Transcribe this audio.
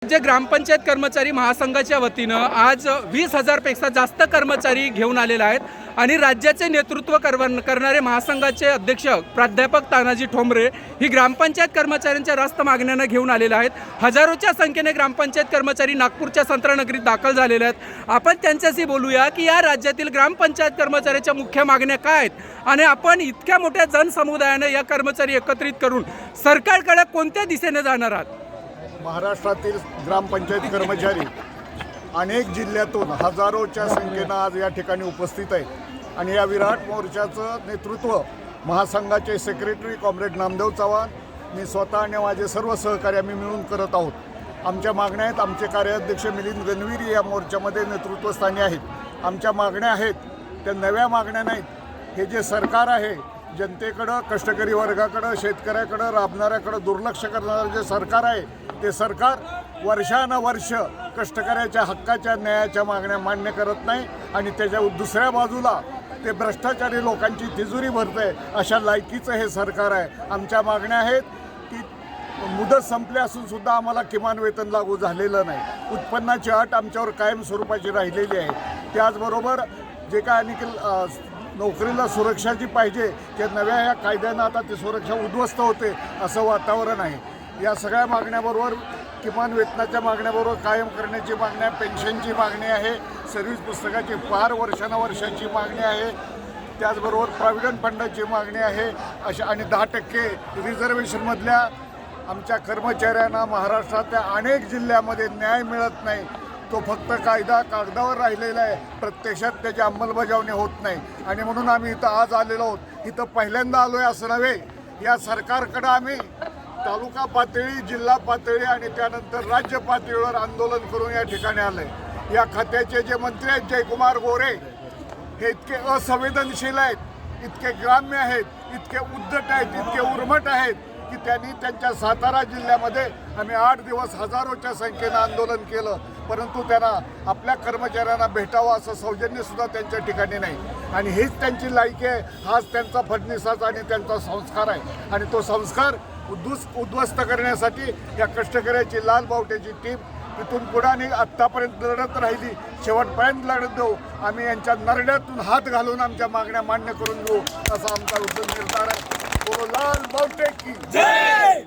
जे ग्रामपंचायत कर्मचारी महासंघाच्या वतीनं आज 20,000 पेक्षा जास्त कर्मचारी घेऊन आलेले आहेत आणि राज्याचे नेतृत्व करणारे महासंघाचे अध्यक्ष प्राध्यापक तानाजी ठोंबरे ही ग्रामपंचायत कर्मचाऱ्यांच्या रास्त मागण्यांना घेऊन आलेले आहेत। हजारोच्या संख्येने ग्रामपंचायत कर्मचारी नागपूरच्या संत्रानगरीत दाखल झालेले आहेत। आपण त्यांच्याशी बोलूया की या राज्यातील ग्रामपंचायत कर्मचाऱ्यांच्या मुख्य मागण्या काय आहेत आणि आपण इतक्या मोठ्या जनसमुदायाने या कर्मचारी एकत्रित करून सरकारकडे कोणत्या दिशेने जाणार आहात। महाराष्ट्रातील ग्रामपंचायत कर्मचारी अनेक जिल्ह्यातून हजारोच्या संख्येनं आज या ठिकाणी उपस्थित आहेत आणि या विराट मोर्चाचं नेतृत्व महासंघाचे सेक्रेटरी कॉम्रेड नामदेव चव्हाण, मी स्वतः आणि माझे सर्व सहकारी आम्ही मिळून करत आहोत। आमच्या मागण्या आहेत, आमचे कार्याध्यक्ष मिलिंद गणवीर या मोर्चामध्ये नेतृत्वस्थानी आहेत। आमच्या मागण्या आहेत त्या नव्या मागण्या नाहीत। हे जे सरकार आहे जनतेकडं, कष्टकरी वर्गाकडं, शेतकऱ्याकडं, राबणाऱ्याकडं दुर्लक्ष करणारं जे सरकार आहे ते सरकार वर्षानुवर्ष कष्टकऱ्याच्या हक्काच्या न्यायाच्या मागण्या मान्य करत नाही आणि त्याच्या दुसऱ्या बाजूला ते भ्रष्टाचारी लोकांची तिजोरी भरतंय अशा लायकीचं हे सरकार आहे। आमच्या मागण्या आहेत की मुदत संपली असून सुद्धा आम्हाला किमान वेतन लागू झालेलं नाही। उत्पन्नाची अट आमच्यावर कायम स्वरूपाची राहिलेली आहे। त्याचबरोबर जे काय आणखी नोकरीला सुरक्षा जी पाहिजे त्या नव्या या कायद्यानं आता ती सुरक्षा उद्ध्वस्त होते असं वातावरण आहे। या सगळ्या मागण्याबरोबर किमान वेतनाच्या मागण्याबरोबर कायम करण्याची मागणी आहे, पेन्शनची मागणी आहे, सर्व्हिस पुस्तकाची फार वर्षानुवर्षाची मागणी आहे, त्याचबरोबर प्रॉव्हिडंट फंडाची मागणी आहे अशा आणि 10% रिझर्वेशनमधल्या आमच्या कर्मचाऱ्यांना महाराष्ट्रातल्या अनेक जिल्ह्यामध्ये न्याय मिळत नाही। तो फक्त कायदा कागदावर राहिलेला आहे, प्रत्यक्षात त्याची अंमलबजावणी होत नाही आणि म्हणून आम्ही इथं आज आलेलो आहोत। इथं पहिल्यांदा आलो आहे असं नव्हे, या सरकारकडं आम्ही तालुका पातळी, जिल्हा पातळी आणि त्यानंतर राज्य पातळीवर आंदोलन करून या ठिकाणी आलं आहे। या खात्याचे जे मंत्री आहेत जयकुमार गोरे हे इतके असंवेदनशील आहेत, इतके ग्राम्य आहेत, इतके उद्धट आहेत, इतके उर्मट आहेत की त्यांनी त्यांच्या सातारा जिल्ह्यामध्ये आम्ही 8 दिवस हजारोच्या संख्येनं आंदोलन केलं, परंतु त्यांना आपल्या कर्मचाऱ्यांना भेटावं असं सौजन्यसुद्धा त्यांच्या ठिकाणी नाही आणि हीच त्यांची लायकी आहे। हाच त्यांचा फडणवीसाचा आणि त्यांचा संस्कार आहे आणि तो संस्कार उद्ध्वस्त करण्यासाठी या कष्टकऱ्याची लाल बावट्याची टीम इथून पुढे आणि आत्तापर्यंत लढत राहिली, शेवटपर्यंत लढत देऊ। आम्ही यांच्या नरड्यातून हात घालून आमच्या मागण्या मान्य करून घेऊ असा आमचा उद्देश निर्धार आहे। लाल बावटे की जय।